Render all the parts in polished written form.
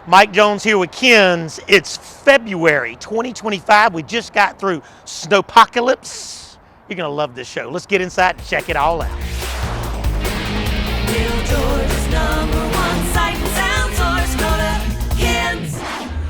Mike Jones here with Ken's. It's February 2025. We just got through Snowpocalypse. You're going to love this show. Let's get inside and check it all out. Real Georgia's #1 sight and sound source. Go to Ken's.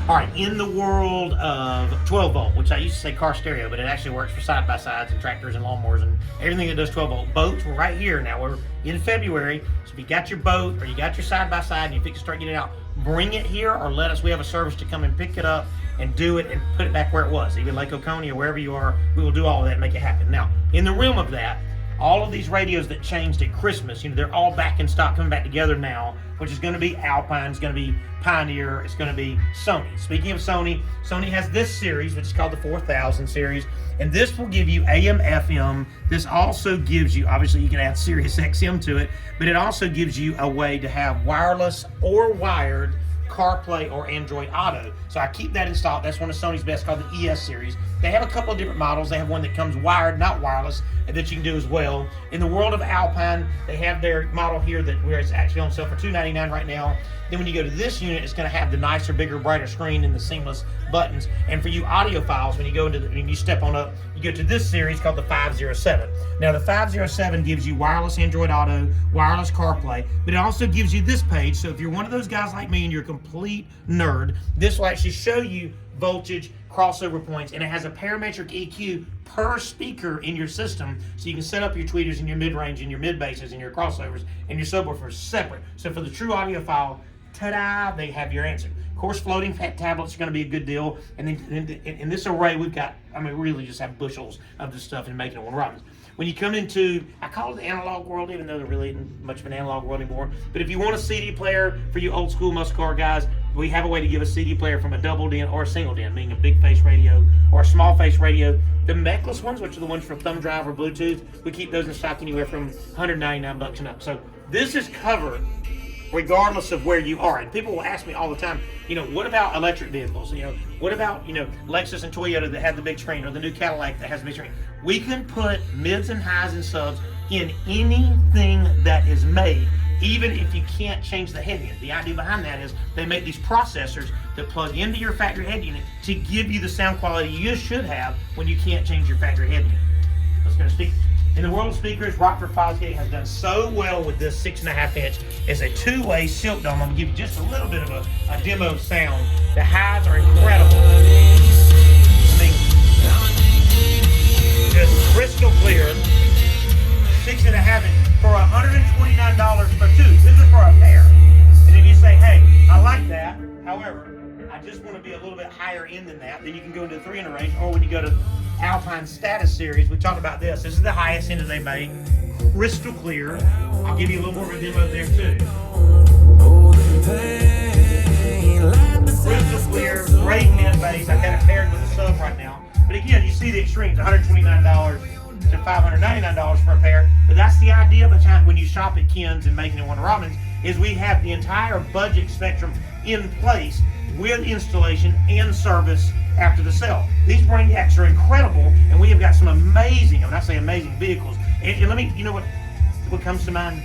All right, in the world of 12 volt, which I used to say car stereo, but it actually works for side-by-sides and tractors and lawnmowers and everything that does 12 volt. Boats, we're right here now. We're in February, so if you got your boat or you got your side-by-side and you fix to start getting it out, bring it here or let us. We have a service to come and pick it up and do it and put it back where it was. Even Lake Oconee or wherever you are, we will do all of that and make it happen. Now, in the realm of that, all of these radios that changed at Christmas, they're all back in stock, coming back together now, which is going to be Alpine, it's going to be Pioneer, it's going to be Sony. Speaking of Sony, Sony has this series, which is called the 4000 series, and this will give you AM, FM. This also gives you, obviously you can add Sirius XM to it, but it also gives you a way to have wireless or wired CarPlay or Android Auto. So I keep that in stock. That's one of Sony's best, called the ES series. They have a couple of different models. They have one that comes wired, not wireless, that you can do as well. In the world of Alpine, they have their model here that where it's actually on sale for $299 right now. Then when you go to this unit, it's going to have the nicer, bigger, brighter screen and the seamless buttons. And for you audiophiles, when you go into when you step on up, you go to this series called the 507. Now the 507 gives you wireless Android Auto, wireless CarPlay, but it also gives you this page. So if you're one of those guys like me and you're a complete nerd, this will actually show you voltage, crossover points, and it has a parametric EQ per speaker in your system, so you can set up your tweeters and your mid-range and your mid-basses and your crossovers and your subwoofers separate. So for the true audiophile, ta-da, they have your answer. Of course, floating tablets are going to be a good deal, and then in this array we've got, we really just have bushels of this stuff and making it one Robbins. When you come into, I call it the analog world, even though there really isn't much of an analog world anymore, but if you want a CD player for you old school muscle car guys, we have a way to give a CD player from a double DIN or a single DIN, meaning a big face radio or a small face radio. The necklace ones, which are the ones for thumb drive or Bluetooth, we keep those in stock anywhere from $199 and up. So this is covered regardless of where you are. And people will ask me all the time, what about electric vehicles? What about, Lexus and Toyota that have the big screen, or the new Cadillac that has the big screen? We can put mids and highs and subs in anything that is made, even if you can't change the head unit. The idea behind that is they make these processors that plug into your factory head unit to give you the sound quality you should have when you can't change your factory head unit. Let's go to speakers. In the world of speakers, Rockford Fosgate has done so well with this 6.5 inch. It's a two-way silk dome. I'm gonna give you just a little bit of a demo of sound. The highs are incredible. Just crystal clear. 6.5 inch for $129 for two. This is for a pair. And if you say, hey, I like that, however, I just want to be a little bit higher end than that, then you can go into the 300 range, or when you go to Alpine Status Series, we talked about this. This is the highest end that they make. Crystal clear. I'll give you a little more of a demo there too. Crystal clear, great mid bass. I've got it paired with a sub right now. But again, you see the extremes, $129 to $599 for a pair. But that's the idea behind when you shop at Ken's and Macon and Warner Robins, is we have the entire budget spectrum in place with installation and service after the sale. These Brainiacs are incredible, and we have got some amazing, when I say amazing, vehicles. And let me, what comes to mind?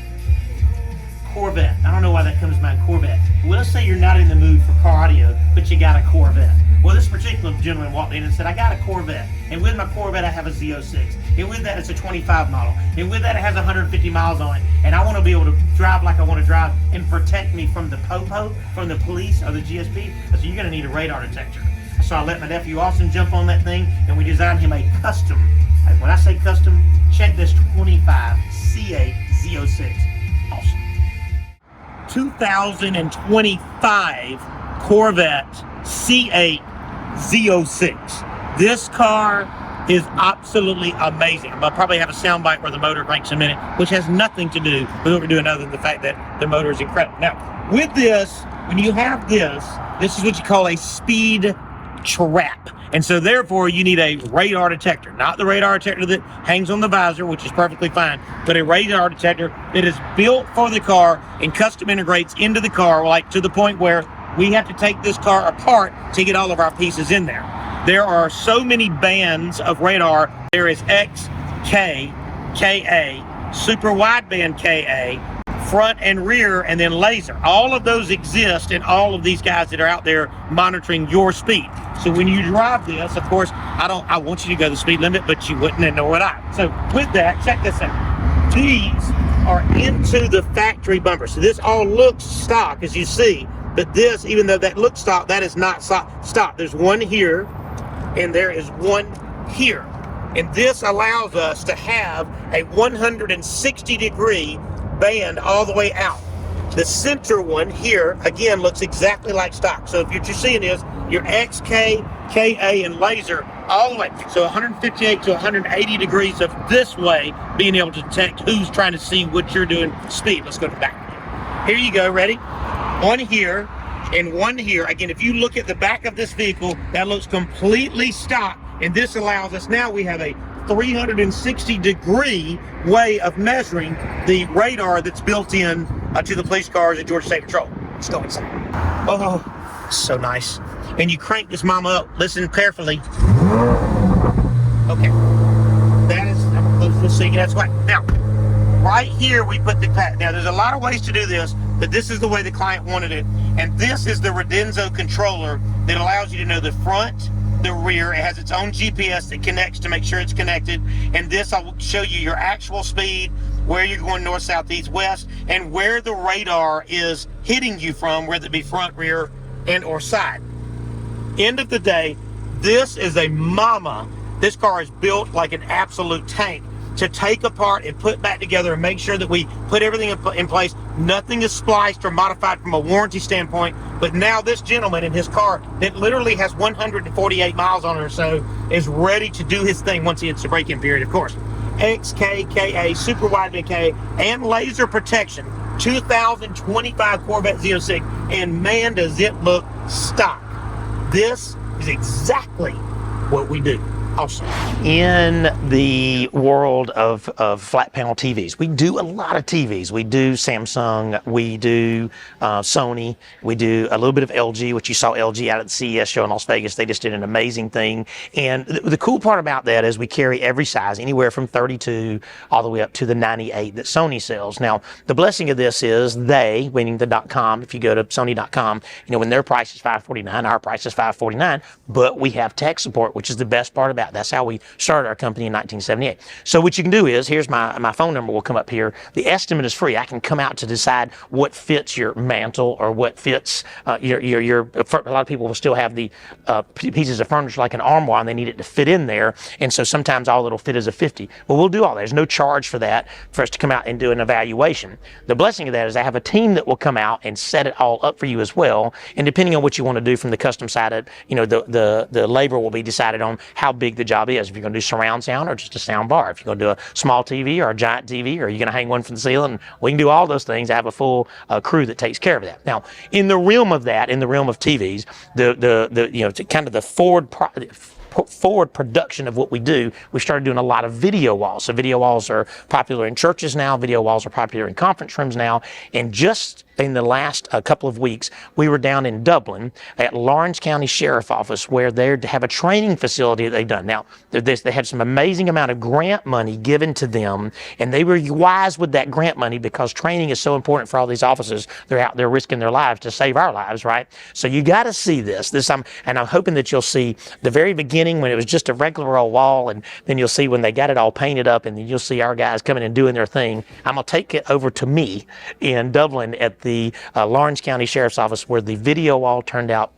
Corvette. I don't know why that comes to mind, Corvette. Well, let's say you're not in the mood for car audio, but you got a Corvette. Well, this particular gentleman walked in and said, I got a Corvette, and with my Corvette I have a Z06, and with that it's a 25 model, and with that it has 150 miles on it, and I want to be able to drive like I want to drive and protect me from the POPO, from the police or the GSP. I said, you're going to need a radar detector. So I let my nephew Austin jump on that thing, and we designed him a custom, when I say custom, check this 25 C8 Z06. Awesome. 2025 Corvette C8 Z06. This car is absolutely amazing. I'll probably have a soundbite where the motor cranks in a minute, which has nothing to do with what we're doing other than the fact that the motor is incredible. Now, with this, when you have this is what you call a speed trap. And so therefore you need a radar detector, not the radar detector that hangs on the visor, which is perfectly fine, but a radar detector that is built for the car and custom integrates into the car, like to the point where we have to take this car apart to get all of our pieces in there. There are so many bands of radar. There is X, K, KA, super wideband KA, front and rear, and then laser. All of those exist in all of these guys that are out there monitoring your speed. So when you drive this, of course, I want you to go the speed limit, but you wouldn't, nor would I. So with that, check this out. These are into the factory bumper. So this all looks stock, as you see, but this, even though that looks stock, that is not stock. There's one here, and there is one here. And this allows us to have a 160-degree band all the way out. The center one here, again, looks exactly like stock. So if what you're seeing is your XK, KA, and laser all the way. So 158 to 180 degrees of this way, being able to detect who's trying to see what you're doing speed. Let's go to the back. Here you go, ready? One here and one here. Again, if you look at the back of this vehicle, that looks completely stock. And this allows us, now we have a 360-degree way of measuring the radar that's built in to the police cars at Georgia State Patrol. Let's go inside. Oh, so nice. And you crank this mama up. Listen carefully. Okay. That is, I'm gonna close this so you can have sweat. Now, right here we put the pad. Now, there's a lot of ways to do this, but this is the way the client wanted it. And this is the Redenzo controller that allows you to know the front, the rear. It has its own GPS that connects to make sure it's connected. And this will show you your actual speed, where you're going north, south, east, west, and where the radar is hitting you from, whether it be front, rear, and or side. End of the day, this is a mama. This car is built like an absolute tank to take apart and put back together and make sure that we put everything in place. Nothing is spliced or modified from a warranty standpoint. But now this gentleman in his car that literally has 148 miles on it or so is ready to do his thing once he hits the break-in period, of course. XKKA, super wideband K, and laser protection. 2025 Corvette Z06, and man, does it look stock. This is exactly what we do. Awesome. In the world of flat panel TVs, we do a lot of TVs. We do Samsung, we do Sony, we do a little bit of LG, which you saw LG out at the CES show in Las Vegas. They just did an amazing thing. And the cool part about that is we carry every size, anywhere from 32 all the way up to the 98 that Sony sells. Now, the blessing of this is they, meaning the .com, if you go to Sony.com, you know, when their price is $549, our price is $549, but we have tech support, which is the best part about it. That's how we started our company in 1978. So what you can do is, here's my phone number will come up here. The estimate is free. I can come out to decide what fits your mantle or what fits your a lot of people will still have the pieces of furniture like an armoire and they need it to fit in there. And so sometimes all it'll fit is a 50. Well, we'll do all that. There's no charge for that for us to come out and do an evaluation. The blessing of that is I have a team that will come out and set it all up for you as well. And depending on what you want to do from the custom side, you know, the labor will be decided on how big the job is. If you're going to do surround sound or just a sound bar, if you're going to do a small TV or a giant TV, or you're going to hang one from the ceiling, we can do all those things. I have a full crew that takes care of that. Now, in the realm of that, in the realm of TVs, the you know, kind of the forward production of what we do, we started doing a lot of video walls. So video walls are popular in churches now. Video walls are popular in conference rooms now. And just in the last couple of weeks, we were down in Dublin at Lawrence County Sheriff Office, where they have a training facility that they've done. Now, they had some amazing amount of grant money given to them, and they were wise with that grant money because training is so important for all these officers. They're out there risking their lives to save our lives, right? So you got to see this. And I'm hoping that you'll see the very beginning when it was just a regular old wall, and then you'll see when they got it all painted up, and then you'll see our guys coming and doing their thing. I'm going to take it over to me in Dublin at the Lawrence County Sheriff's Office, where the video wall turned out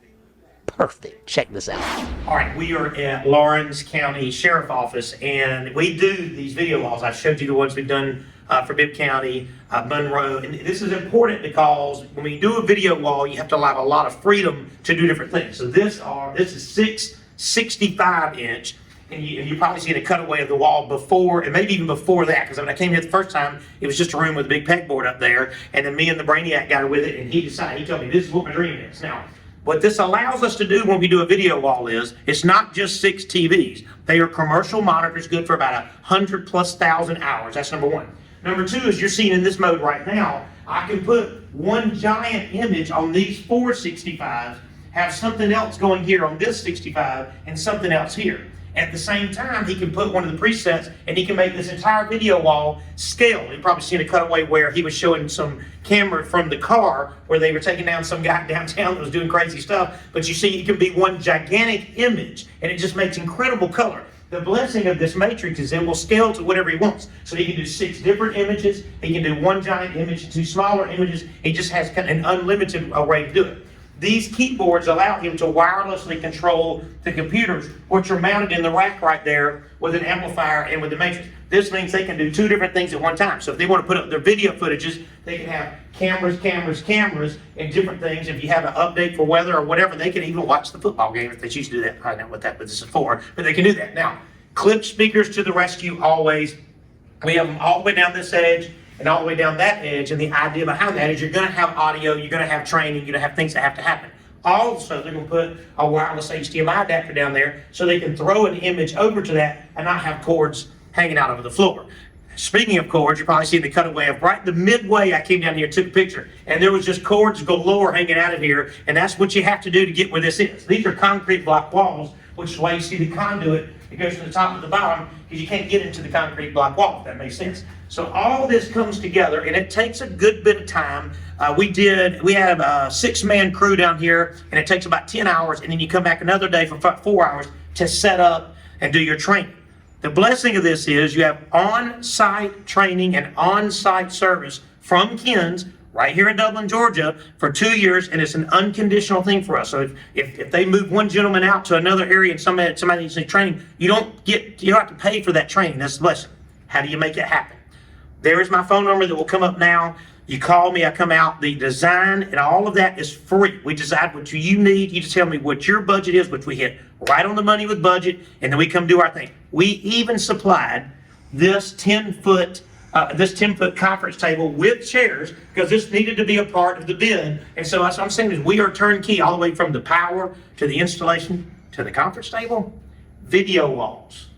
perfect. Check this out. All right, we are at Lawrence County Sheriff Office, and we do these video walls. I showed you the ones we've done for Bibb County, Monroe, and this is important because when we do a video wall, you have to allow a lot of freedom to do different things. So this is 65-inch. And you probably seen a cutaway of the wall before, and maybe even before that, because when I came here the first time, it was just a room with a big pegboard up there, and then me and the Brainiac got with it, and he told me, this is what my dream is. Now, what this allows us to do when we do a video wall is, it's not just 6 TVs. They are commercial monitors, good for about 100,000+ hours. That's number one. Number two is, you're seeing in this mode right now, I can put one giant image on these 4 65s, have something else going here on this 65, and something else here. At the same time, he can put one of the presets and he can make this entire video wall scale. You've probably seen a cutaway where he was showing some camera from the car where they were taking down some guy downtown that was doing crazy stuff. But you see, it can be one gigantic image and it just makes incredible color. The blessing of this matrix is it will scale to whatever he wants. So he can do 6 different images. He can do 1 giant image, 2 smaller images. He just has kind of an unlimited way to do it. These keyboards allow him to wirelessly control the computers, which are mounted in the rack right there with an amplifier and with the matrix. This means they can do 2 different things at one time. So if they want to put up their video footages, they can have cameras, and different things. If you have an update for weather or whatever, they can even watch the football game if they choose to do that. I don't know what this is for, but they can do that. Now, clip speakers to the rescue always. We have them all the way down this edge and all the way down that edge, and the idea behind that is you're going to have audio, you're going to have training, you're going to have things that have to happen. Also, they're going to put a wireless HDMI adapter down there so they can throw an image over to that and not have cords hanging out over the floor. Speaking of cords, you probably see the cutaway of right the midway I came down here and took a picture, and there was just cords galore hanging out of here, and that's what you have to do to get where this is. These are concrete block walls, which is why you see the conduit. It goes from the top to the bottom because you can't get into the concrete block wall, if that makes sense. So all this comes together, and it takes a good bit of time. We had a 6-man crew down here, and it takes about 10 hours, and then you come back another day for 4 hours to set up and do your training. The blessing of this is you have on-site training and on-site service from Ken's right here in Dublin, Georgia for 2 years, and it's an unconditional thing for us. So if they move one gentleman out to another area and somebody needs training, you don't have to pay for that training. That's the blessing. How do you make it happen? There is my phone number that will come up now. You call me, I come out. The design and all of that is free. We decide what you need. You just tell me what your budget is, which we hit right on the money with budget, and then we come do our thing. We even supplied this 10-foot conference table with chairs because this needed to be a part of the bid. And so what I'm saying is we are turnkey all the way from the power to the installation to the conference table, video walls.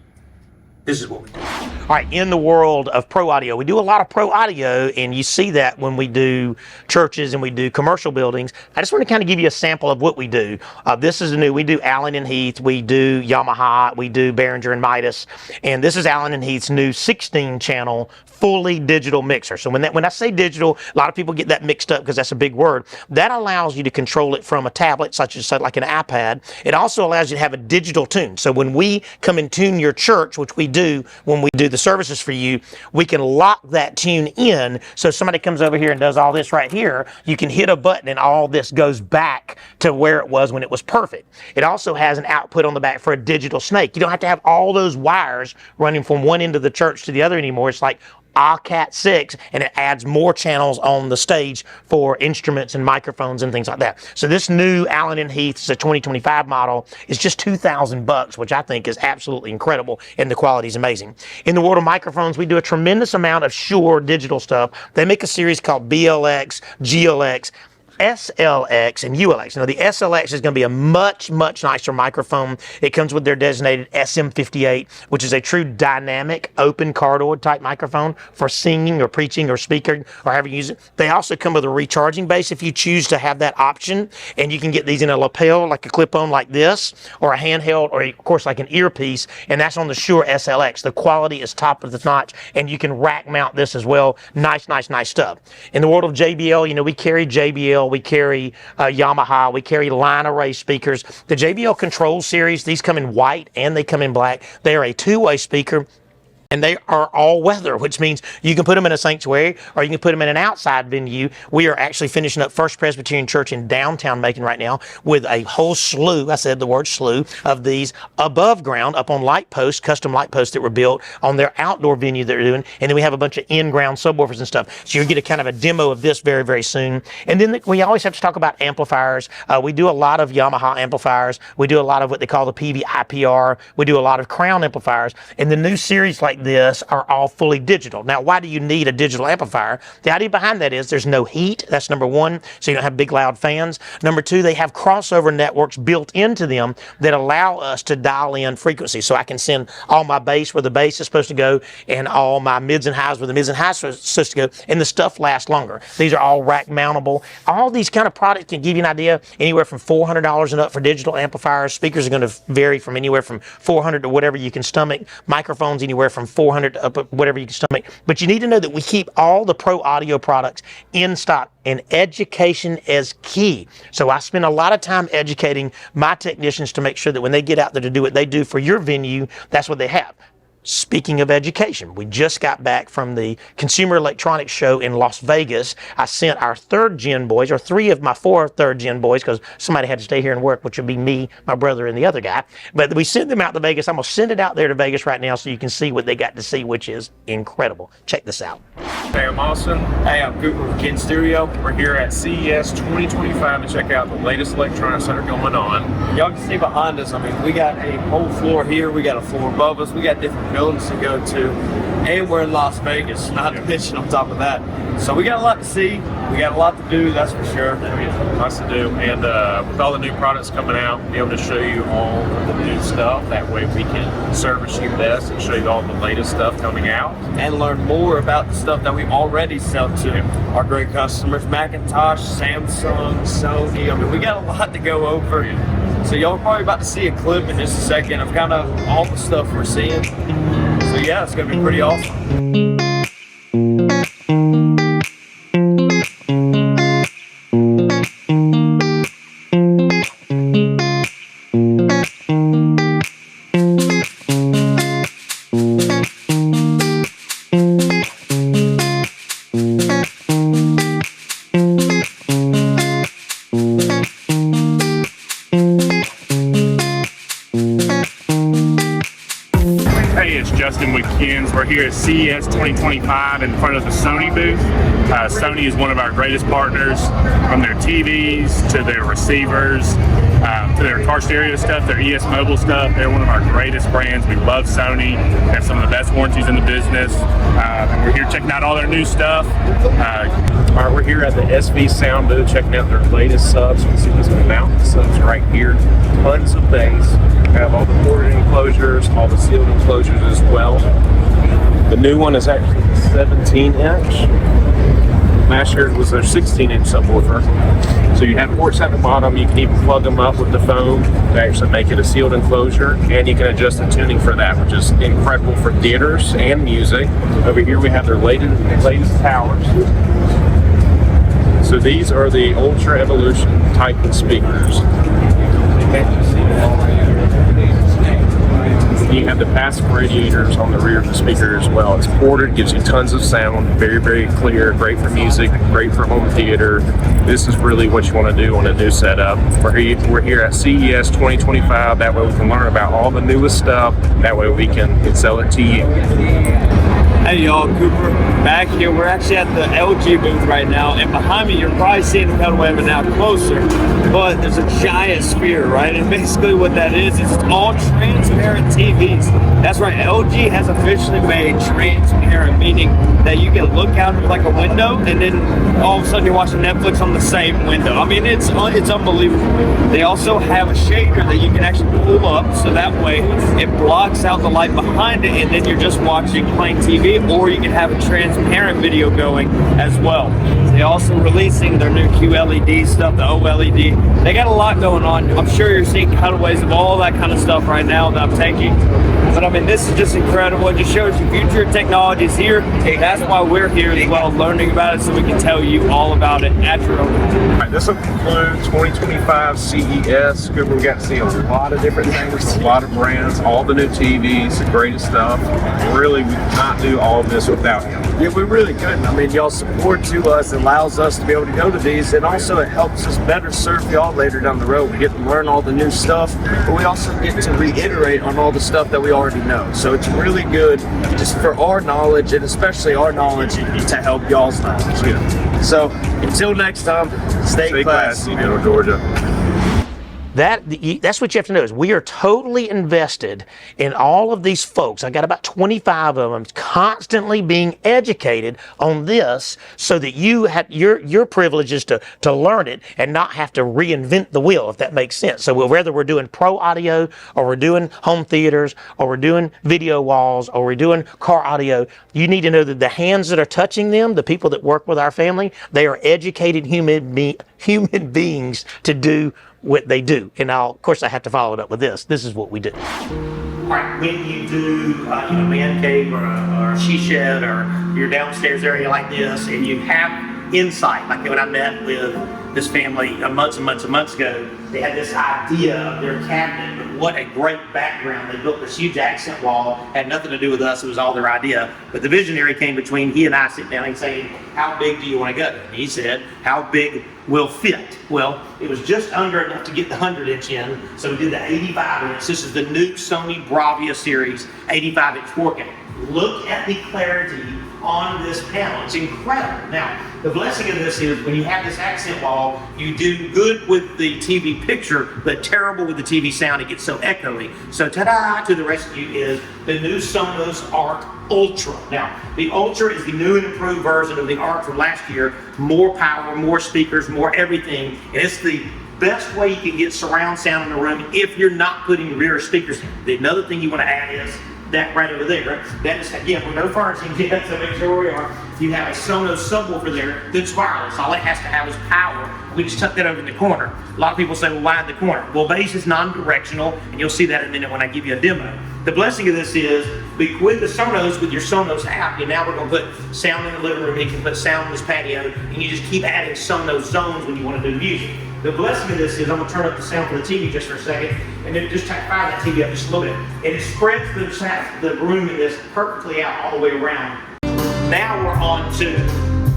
This is what we do. All right, in the world of pro audio, we do a lot of pro audio, and you see that when we do churches and we do commercial buildings. I just want to kind of give you a sample of what we do. This is new. We do Allen and Heath, we do Yamaha, we do Behringer and Midas, and this is Allen and Heath's new 16-channel fully digital mixer. So when I say digital, a lot of people get that mixed up because that's a big word. That allows you to control it from a tablet, such as like an iPad. It also allows you to have a digital tune. So when we come and tune your church, which we do when we do the services for you, we can lock that tune in. So if somebody comes over here and does all this right here, you can hit a button and all this goes back to where it was when it was perfect. It also has an output on the back for a digital snake. You don't have to have all those wires running from one end of the church to the other anymore. It's like Cat 6, and it adds more channels on the stage for instruments and microphones and things like that. So this new Allen and Heath, it's a 2025 model, is just $2,000, which I think is absolutely incredible, and the quality is amazing. In the world of microphones, we do a tremendous amount of Shure digital stuff. They make a series called BLX, GLX, SLX and ULX. Now the SLX is going to be a much nicer microphone. It comes with their designated SM58, which is a true dynamic open cardioid type microphone for singing or preaching or speaking or however you use it. They also come with a recharging base if you choose to have that option, and you can get these in a lapel like a clip-on like this, or a handheld, or of course like an earpiece, and that's on the Shure SLX. The quality is top of the notch, and you can rack mount this as well. Nice stuff. In the world of JBL, we carry JBL, we carry Yamaha, we carry line array speakers. The JBL Control series, these come in white and they come in black. They are a two-way speaker, and they are all weather, which means you can put them in a sanctuary or you can put them in an outside venue. We are actually finishing up First Presbyterian Church in downtown Macon right now with a whole slew, I said the word slew, of these above ground, up on light posts, custom light posts that were built on their outdoor venue that they're doing. And then we have a bunch of in-ground subwoofers and stuff. So you'll get a kind of a demo of this very soon. And then we always have to talk about amplifiers. We do a lot of Yamaha amplifiers. We do a lot of what they call the PV IPR. We do a lot of Crown amplifiers. And the new series like like this are all fully digital. Now, why do you need a digital amplifier? The idea behind that is there's no heat. That's number one, so you don't have big loud fans. Number two, they have crossover networks built into them that allow us to dial in frequency. So I can send all my bass where the bass is supposed to go and all my mids and highs where the mids and highs are supposed to go, and the stuff lasts longer. These are all rack mountable. All these kind of products can give you an idea, anywhere from $400 and up for digital amplifiers. Speakers are going to vary from anywhere from $400 to whatever you can stomach. Microphones anywhere from $400 to up whatever you can stomach. But you need to know that we keep all the pro audio products in stock, and education is key. So I spend a lot of time educating my technicians to make sure that when they get out there to do what they do for your venue, that's what they have. Speaking of education, we just got back from the Consumer Electronics Show in Las Vegas. I sent our third gen boys, or three of my four third gen boys, because somebody had to stay here and work, which would be me, my brother, and the other guy. But we sent them out to Vegas. I'm going to send it out there to Vegas right now so you can see what they got to see, which is incredible. Check this out. Hey, I'm Austin. Hey, I'm Cooper with Ken Stereo. We're here at CES 2025 to check out the latest electronics that are going on. Y'all can see behind us, I mean, we got a whole floor here, we got a floor above us, we got different buildings to go to, and we're in Las Vegas, not to mention on top of that. So we got a lot to see, we got a lot to do, that's for sure. Lots to do, and with all the new products coming out, we'll be able to show you all of the new stuff. That way we can service you best and show you all the latest stuff coming out. And learn more about the stuff that we already sell to our great customers, Macintosh, Samsung, Sony. I mean, we got a lot to go over. So y'all are probably about to see a clip in just a second of kind of all the stuff we're seeing. So yeah, it's gonna be pretty awesome. We're here at CES 2025 in front of the Sony booth. Sony is one of our greatest partners, from their TVs to their receivers to their car stereo stuff, their ES mobile stuff. They're one of our greatest brands. We love Sony. They have some of the best warranties in the business. And we're here checking out all their new stuff. All right, we're here at the SV Sound booth checking out their latest subs. You can see these mountain subs right here. Tons of bass. We have all the ported enclosures, all the sealed enclosures as well. The new one is actually 17-inch. Last year was their 16-inch subwoofer. So you have ports at the bottom. You can even plug them up with the foam to actually make it a sealed enclosure, and you can adjust the tuning for that, which is incredible for theaters and music. Over here we have their latest towers. So these are the Ultra Evolution Titan speakers. You have the passive radiators on the rear of the speaker as well. It's ported, gives you tons of sound, very, very clear, great for music, great for home theater. This is really what you want to do on a new setup. We're here at CES 2025. That way we can learn about all the newest stuff. That way we can sell it to you. Hey y'all, Cooper back here. We're actually at the LG booth right now, and behind me you're probably seeing the pedal wave now closer, but there's a giant sphere, right? And basically what that is it's all transparent TVs. That's right, LG has officially made transparent, meaning that you can look out of like a window and then all of a sudden you're watching Netflix on the same window. I mean, it's unbelievable. They also have a shader that you can actually pull up, so that way it blocks out the light behind it, and then you're just watching plain TV, or you can have a transparent video going as well. They're also releasing their new QLED stuff, the OLED. They got a lot going on. I'm sure you're seeing cutaways of all that kind of stuff right now that I'm taking. But I mean, this is just incredible. It just shows you future technology is here. That's why we're here as well, learning about it, so we can tell you all about it at your own time. All right, this will conclude 2025 CES. We got to see a lot of different things, a lot of brands, all the new TVs, the greatest stuff. Really, we could not do all of this without you. Yeah, we really couldn't. I mean, y'all support to us allows us to be able to go to these, and also it helps us better serve y'all later down the road. We get to learn all the new stuff, but we also get to reiterate on all the stuff that we already know. So it's really good just for our knowledge, and especially our knowledge to help y'all's knowledge. So until next time, stay classy, Georgia. That's what you have to know is we are totally invested in all of these folks. I got about 25 of them constantly being educated on this so that your privilege is to learn it and not have to reinvent the wheel, if that makes sense. So whether we're doing pro audio or we're doing home theaters or we're doing video walls or we're doing car audio, you need to know that the hands that are touching them, the people that work with our family, they are educated human beings to do what they do. And of course, I have to follow it up with this. This is what we do. All right, when you do, man cave or a she shed or your downstairs area like this, and you have insight, like when I met with this family months and months ago, they had this idea of their cabinet, but what a great background. They built this huge accent wall, had nothing to do with us, it was all their idea. But the visionary came between he and I sitting down and saying, how big do you want to go? And he said, how big will fit? Well, it was just under enough to get the 100-inch in, so we did the 85-inch. This is the new Sony Bravia series 85-inch 4K. Look at the clarity on this panel. It's incredible. Now, the blessing of this is when you have this accent wall, you do good with the TV picture, but terrible with the TV sound. It gets so echoey. So ta-da to the rescue is the new Sonos Arc Ultra. Now, the Ultra is the new and improved version of the Arc from last year. More power, more speakers, more everything. And it's the best way you can get surround sound in the room if you're not putting rear speakers in. Another thing you want to add is that right over there. That is, again, we're no furnishing yet, so make sure we are. You have a Sonos subwoofer there that's wireless. All it has to have is power. We just tuck that over in the corner. A lot of people say, well, why in the corner? Well, bass is non-directional, and you'll see that in a minute when I give you a demo. The blessing of this is, with the Sonos, with your Sonos app, and now we're going to put sound in the living room, you can put sound in this patio, and you just keep adding Sonos zones when you want to do music. The blessing of this is, I'm going to turn up the sound for the TV just for a second, and then just fire that TV up just a little bit. And it spreads the room in this perfectly out all the way around. Now we're on to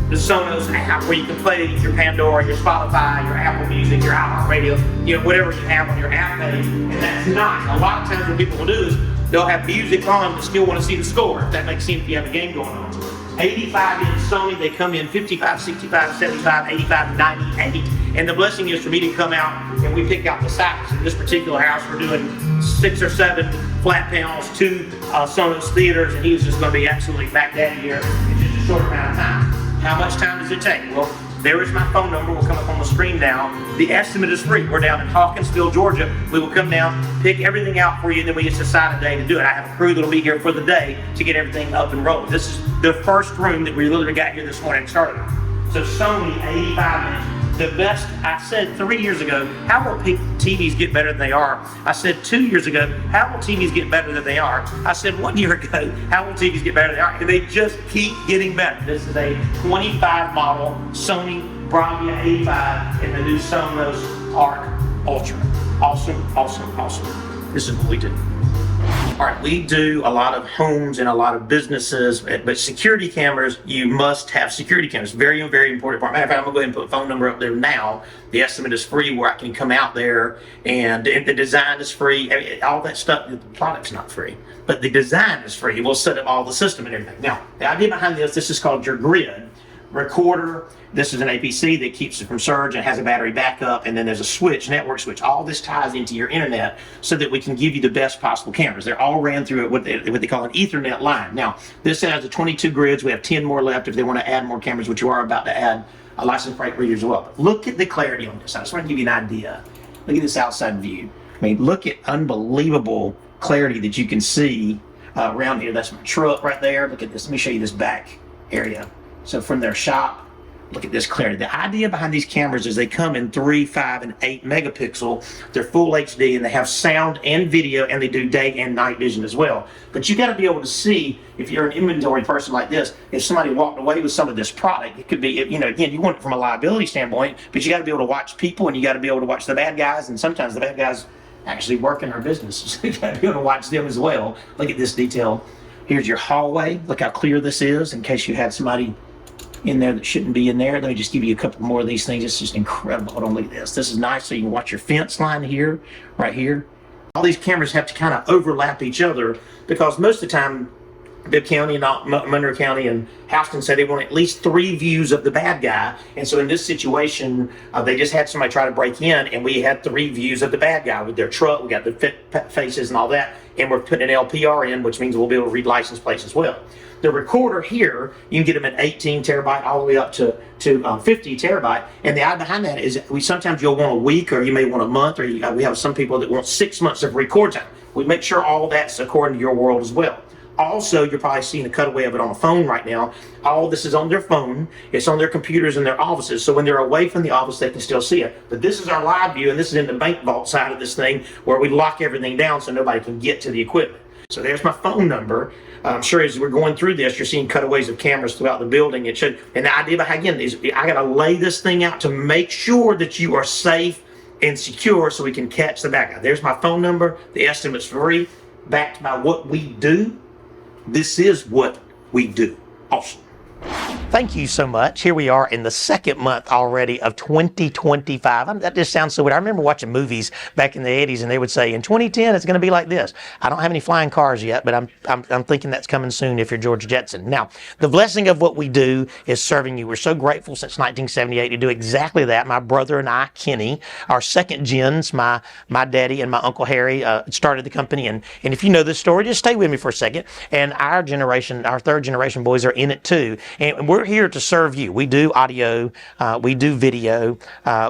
the Sonos app where you can play your Pandora, your Spotify, your Apple Music, your iHeartRadio, whatever you have on your app page, and that's nice. A lot of times what people will do is they'll have music on but still want to see the score, if that makes sense if you have a game going on. 85-inch Sony, they come in 55, 65, 75, 85, 98. And the blessing is for me to come out and we pick out the size. In this particular house, we're doing 6 or 7 flat panels, 2 Sonos theaters, and he's just going to be absolutely back daddy here in just a short amount of time. How much time does it take? Well, there is my phone number. Will come up on the screen now. The estimate is free. We're down in Hawkinsville, Georgia. We will come down, pick everything out for you, and then we just decide a day to do it. I have a crew that'll be here for the day to get everything up and rolling. This is the first room that we literally got here this morning and started on. So Sony 85-inch. The best, I said 3 years ago, how will TVs get better than they are? I said 2 years ago, how will TVs get better than they are? I said 1 year ago, how will TVs get better than they are? And they just keep getting better. This is a 25 model Sony Bravia 85 and the new Sonos Arc Ultra. Awesome, awesome, awesome. This is what we do. All right, we do a lot of homes and a lot of businesses, but security cameras, you must have security cameras. Very, very important part. Matter of fact, I'm going to go ahead and put a phone number up there now. The estimate is free where I can come out there, and the design is free. I mean, all that stuff, the product's not free, but the design is free. We'll set up all the system and everything. Now, the idea behind this is called your grid recorder. This is an APC that keeps it from surge and has a battery backup, and then there's a switch, network switch. All this ties into your internet so that we can give you the best possible cameras. They're all ran through what they call an Ethernet line. Now, this has the 22 grids. We have 10 more left if they want to add more cameras, which you are about to add a license plate reader as well. But look at the clarity on this. I just want to give you an idea. Look at this outside view. I mean, look at unbelievable clarity that you can see around here. That's my truck right there. Look at this. Let me show you this back area. So from their shop, look at this clarity. The idea behind these cameras is they come in 3, 5, and 8 megapixel. They're full HD, and they have sound and video, and they do day and night vision as well. But you got to be able to see, if you're an inventory person like this, if somebody walked away with some of this product. It could be, again, you want it from a liability standpoint, but you got to be able to watch people, and you got to be able to watch the bad guys, and sometimes the bad guys actually work in our business. So you got to be able to watch them as well. Look at this detail. Here's your hallway. Look how clear this is in case you had somebody in there that shouldn't be in there. Let me just give you a couple more of these things. It's just incredible. Hold on, look at this. This is nice. So you can watch your fence line here, right here. All these cameras have to kind of overlap each other because most of the time Bibb County and Monroe County and Houston said they want at least 3 views of the bad guy. And so in this situation, they just had somebody try to break in, and we had 3 views of the bad guy with their truck. We got the faces and all that, and we're putting an LPR in, which means we'll be able to read license plates as well. The recorder here, you can get them at 18 terabyte all the way up to 50 terabyte. And the idea behind that is sometimes you'll want a week, or you may want a month, or we have some people that want 6 months of record time. We make sure all that's according to your world as well. Also, you're probably seeing a cutaway of it on the phone right now. All this is on their phone. It's on their computers in their offices. So when they're away from the office, they can still see it. But this is our live view, and this is in the bank vault side of this thing where we lock everything down so nobody can get to the equipment. So there's my phone number. I'm sure as we're going through this, you're seeing cutaways of cameras throughout the building. And the idea behind, again, is I got to lay this thing out to make sure that you are safe and secure so we can catch the bad guy. There's my phone number. The estimate's free. Backed by what we do. This is what we do. Awesome. Thank you so much. Here we are in the 2nd month already of 2025. That just sounds so weird. I remember watching movies back in the 80s, and they would say, in 2010, it's going to be like this. I don't have any flying cars yet, but I'm thinking that's coming soon if you're George Jetson. Now, the blessing of what we do is serving you. We're so grateful since 1978 to do exactly that. My brother and I, Kenny, our second gens, my daddy and my Uncle Harry started the company. And if you know this story, just stay with me for a second. And our generation, our 3rd generation boys are in it too. And we're here to serve you. We do audio, we do video,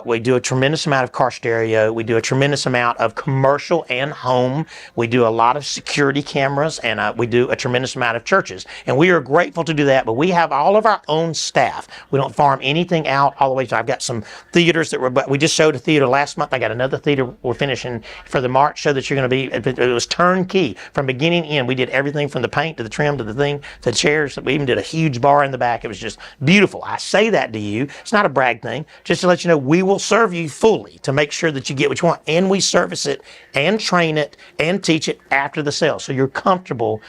we do a tremendous amount of car stereo, we do a tremendous amount of commercial and home, we do a lot of security cameras, and we do a tremendous amount of churches. And we are grateful to do that, but we have all of our own staff. We don't farm anything out all the way. So I've got some theaters that we just showed a theater last month. I got another theater we're finishing for the March show that you're going to be, it was turnkey from beginning to end. We did everything from the paint to the trim to the thing, to the chairs. We even did a huge bar in the back. It was just beautiful. I say that to you. It's not a brag thing. Just to let you know, we will serve you fully to make sure that you get what you want. And we service it and train it and teach it after the sale. So you're comfortable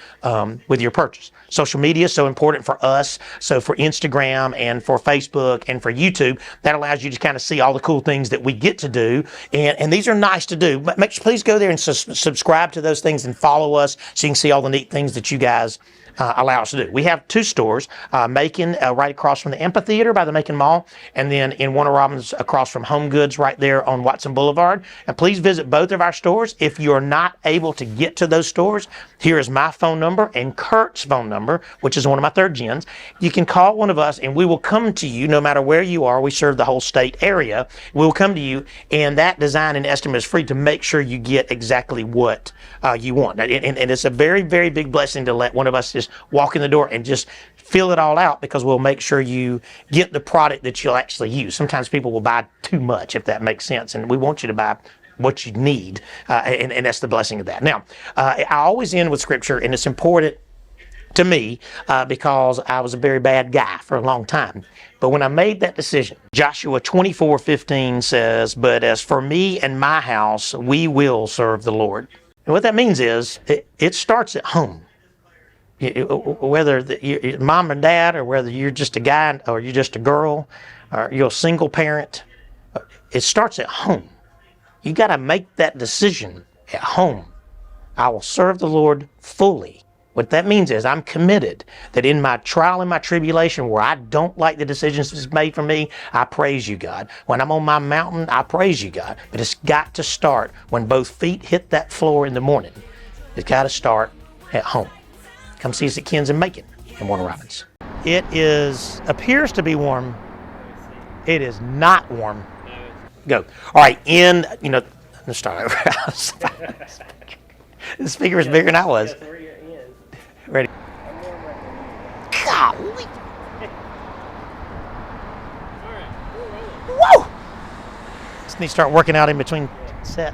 with your purchase. Social media is so important for us. So for Instagram and for Facebook and for YouTube, that allows you to kind of see all the cool things that we get to do. And these are nice to do. But please go there and subscribe to those things and follow us so you can see all the neat things that you guys allow us to do. We have 2 stores, Macon right across from the amphitheater by the Macon Mall, and then in Warner Robins across from Home Goods right there on Watson Boulevard. And please visit both of our stores. If you're not able to get to those stores, here is my phone number and Kurt's phone number, which is one of my 3rd gens. You can call one of us and we will come to you no matter where you are. We serve the whole state area. We will come to you, and that design and estimate is free to make sure you get exactly what you want. And it's a very, very big blessing to let one of us just walk in the door and just fill it all out, because we'll make sure you get the product that you'll actually use. Sometimes people will buy too much, if that makes sense, and we want you to buy what you need, and that's the blessing of that. Now, I always end with scripture, and it's important to me because I was a very bad guy for a long time. But when I made that decision, Joshua 24:15 says, "But as for me and my house, we will serve the Lord." And what that means is it starts at home. Whether you're mom and dad, or whether you're just a guy or you're just a girl, or you're a single parent, it starts at home. You got to make that decision at home. I will serve the Lord fully. What that means is I'm committed that in my trial and my tribulation, where I don't like the decisions that's made for me, I praise you, God. When I'm on my mountain, I praise you, God. But it's got to start when both feet hit that floor in the morning. It's got to start at home. Come see us at Ken's in Macon in Warner Robins. It appears to be warm. It is not warm. Go. All right, let's start over. The speaker is bigger than I was. Ready? Golly. Whoa! Just need to start working out in between set.